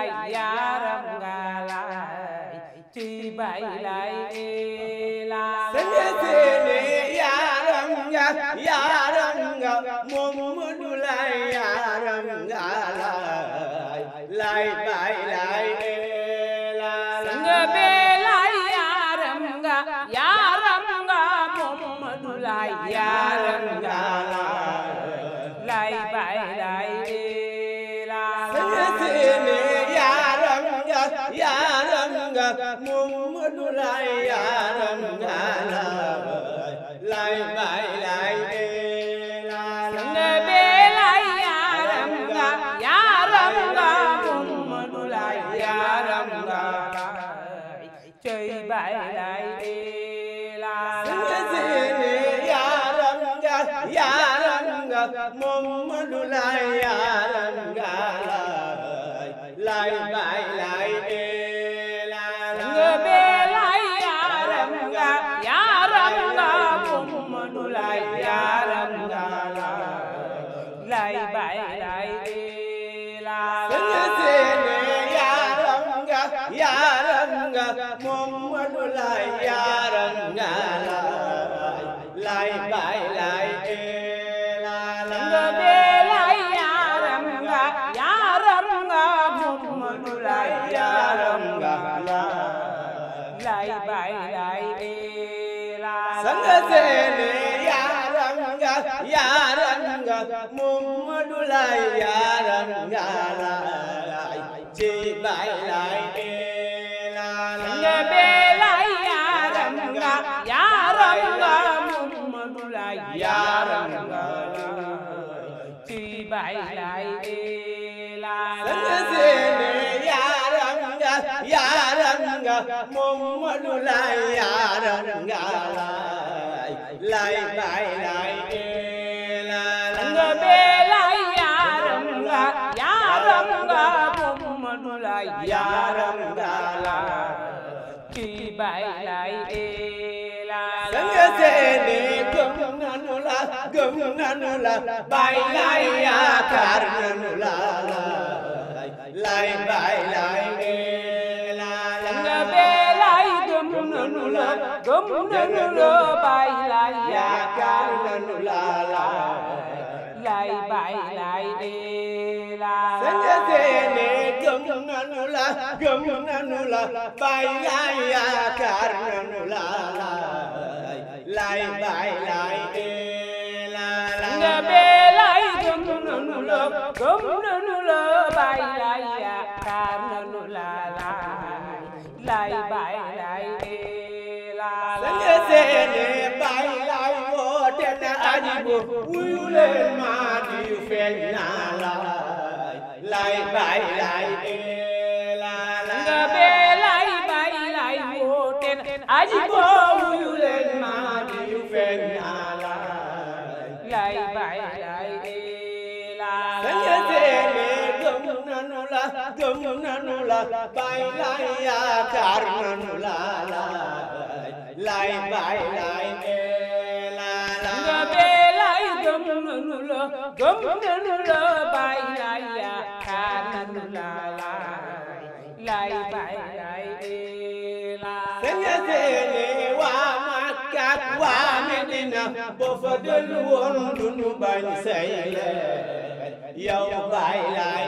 lay yaram nga lay ci bay lay la sanga seene yaram nga Muhammadu lay yaram nga lay bay lay la sanga be lay yaram nga Muhammadu lay yaram nga lay bay lay la sanga seene yaram nga Muhammadu lay yaram nga lay bay lay la sanga be lay yaram nga Muhammadu lay yaram nga cey bay lay la sanga seene yaram nga Muhammadu lay yaram nga lay bay lay la sanga be lay yaram nga Muhammadu lay yaram nga lay bay lay la sanga seene yaram nga Muhammadu lay yaram nga lay bay lay la sanga be lay yaram nga Muhammadu lay yaram nga lay bay lay la sanga seene yaram nga Muhammadu lay yaram nga ci bay lay la sanga be lay yaram nga Muhammadu lay yaram nga ci bay lay la sanga seene yaram nga Muhammadu lay yaram nga lay bay lay la sanga be lay yaram nga Muhammadu lay yaram nga ci bay lay la sanga seene gëm nanu la bay lay yaakaar nanu la lay bay lay la sanga be lay gëm nanu la bay lay yaakaar nanu la lay bay lay la sanga seene gëm nanu la bay lay yaakaar nanu la lay bay lay la sanga be lay gëm nanu la bay lay yaakaar nanu la lay bay lay la sanga seene bay lay woote na ajibu wuyu leen ma di feeñ na lay bay lay la sanga be lay bay lay woote na ajibu wuyu leen ma di feeñ na lay bay lay la sanga seene gëm nanu la bay lay yaakaar nanu la lay bay lay la sanga be lay gëm nanu la bay lay yaakaar nanu la lay bay lay la sanga seene waa Makka waa Medina boo fa dellu woon dunu bañ say yow bay lay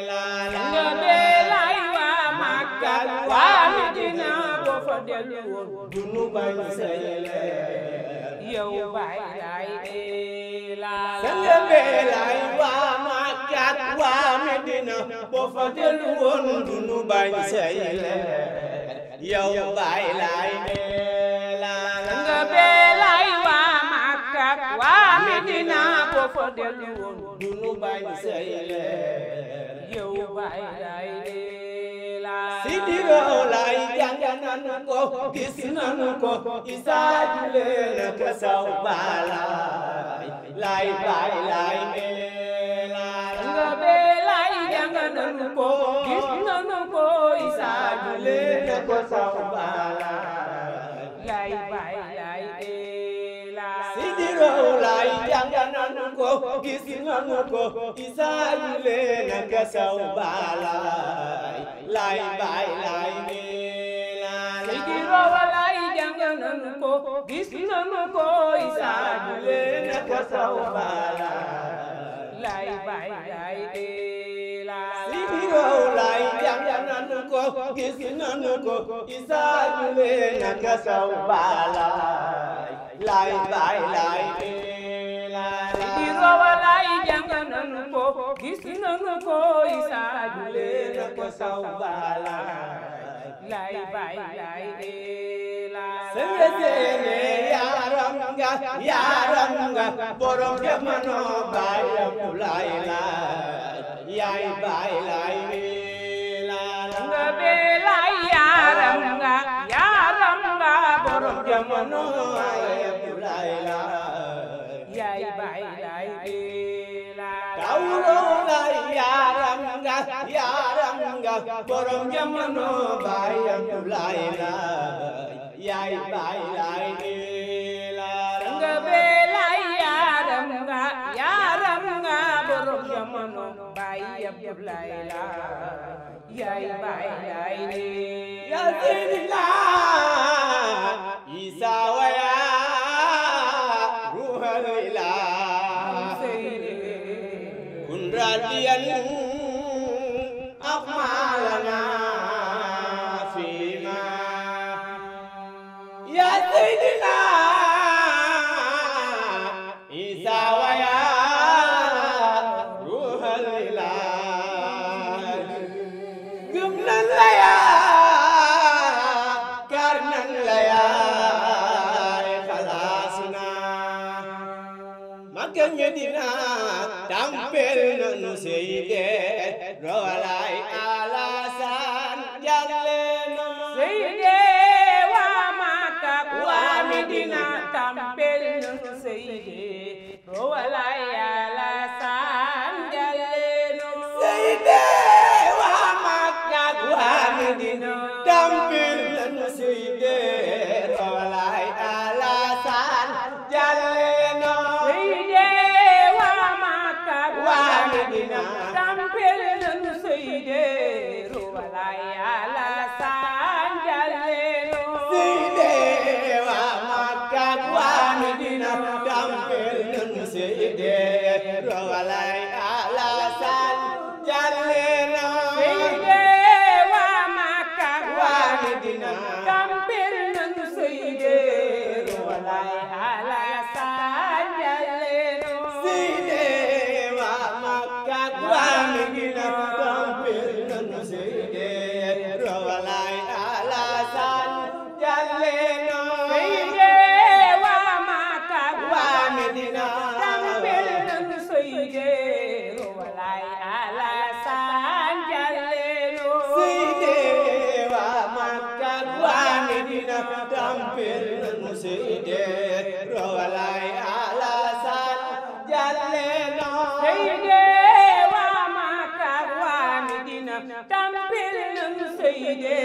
la sanga be lay waa Makka waa Medina boo fa dellu woon dunu bañ say yow bay lay la sanga be lay waa Makka waa Medina boo fa dellu woon dunu bañ say yow bay lay la sanga be lay waa Makka waa Medina boo fa dellu woon dunu bañ say yow bay lay la Sidi Rohou Laye jàng nanu ko gis nanu ko Isa jule na ko saw balay lay bay lay la sanga be lay jàng nanu ko gis nanu ko Isa jule na ko saw balay lay bay lay la Sidi Rohou Laye jàng nanu ko gis nanu ko isaaju leen ak saw baalaay laay baay laay Seydi Rowa Laay jàng nanu ko gis nanu ko isaaju leen ak saw baalaay laay baay laay Seydi Rowa Laay jàng nanu ko gis nanu ko isaaju leen ak saw baalaay laay baay laay Seydi Rowa Laay jàng nanu ko gis nanu ko isaaju leen ak saw baalaay laay baay laay sënge seene yaaram nga borom jamono baay Abdoulaay laay yaay baay laay nga bee laay yaaram nga borom jamono baay Abdoulaay laay yaay baay laay Dawro laay yaaram nga borom jamono baay Abdoulaay laay yaay baay laay nga bee laay yaaram nga borom jamono baay Abdoulaay laay yaay baay laay ya Seydina Isa wa ya ruhal ilah kun radiyan aqmalana fima ya Seydina Isa wa ya ruhal ilah gëm nan la ya kar nan la ya xalaasina Makka Medina tampel nanu Seydi Rowa Laay Alasan jagle na Seydi waa Makka waa Medina tampel nanu Seydi Rowa Laay Alasan jagle na Seydi waa Makka waa Medina tampel nanu Seydi Rowa Laay Alasan jagle na Seydi waa Makka waa Medina tampel nanu Seydi Rowa Laay Alasan jagle na Seydi waa Makka waa Medina tampel nanu Seydi Rowa Laay Alasan jagle na Seydi waa Makka waa Medina tampel nanu Seydi Rowa Laay Alasan jagle na Seydi waa Makka waa Medina tampel nanu Seydi Rowa Laay Alasan jagle na Seydi waa Makka waa Medina tampel nanu Seydi Rowa Laay Alasan jagle na Seydi waa Makka waa Medina tampel nanu Seydi Rowa Laay Alasan jagle na Seydi waa Makka waa Medina tampel nanu Seydi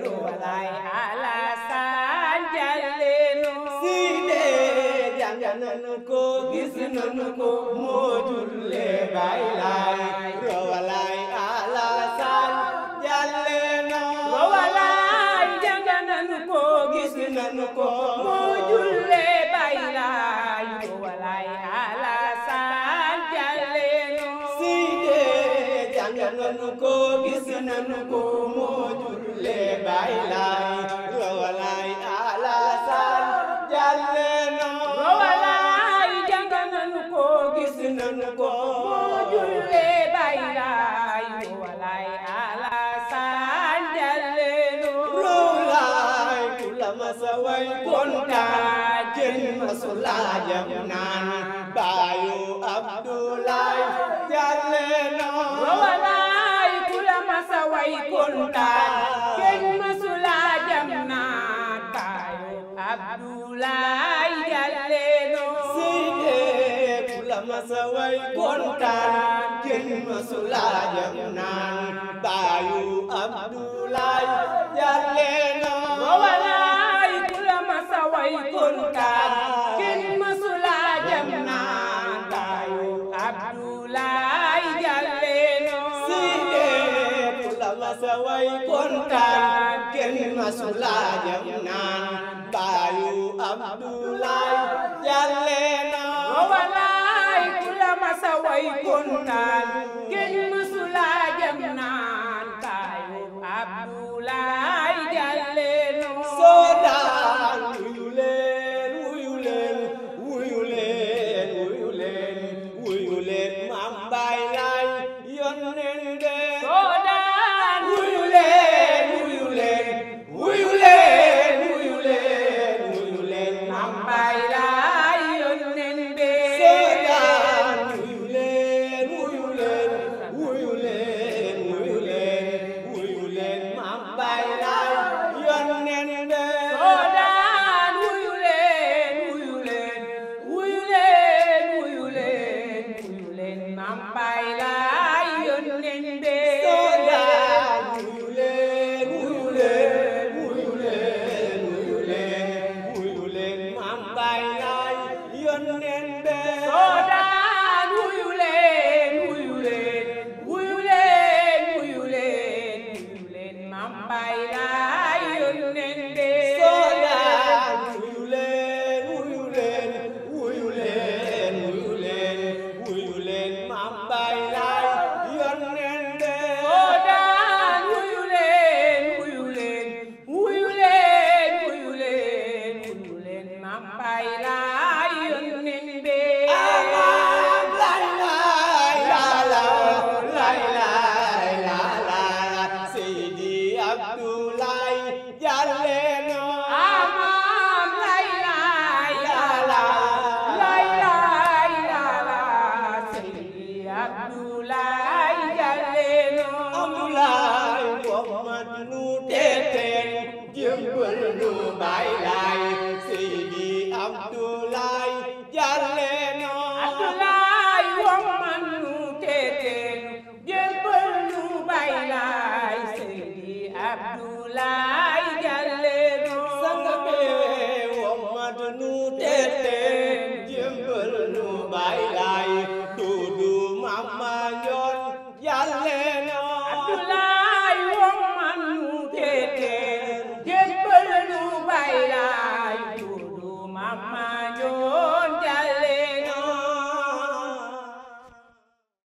Rowa Laay Alasan jagle na Seydi jàng nanu ko gis nanu ko moo julle baay laay Rowa Laay Alasan jagle na Rowa Laay jàng nanu ko gis nanu ko moo julle baay laay Rowa Laay Alasan jagle na Seydi jàng nanu ko gis nanu ko moo julle baay laay Rowa Laay Alasan jagle na Rowa Laay jàng nanu ko gis nanu ko moo julle baay laay Rowa Laay Alasan jagle na Rowa Laay ku la masa way kontaan jën masula jam naan baayu Abdoulaay jagle na Rowa Laay ku la masa way kontaan kenn mësula jam naat baayu Abdoulaay jagle na Seydi ku la masa way kontaan jën masula jam naan baayu Abdoulaay jagle na Rowa Laay ku la masa way kontaan kenn mësula jam naat baayu masa way kontaan kenn masula jam naan baayu Abdoulaye jàlle na walaay ku la masa way kontaan kenn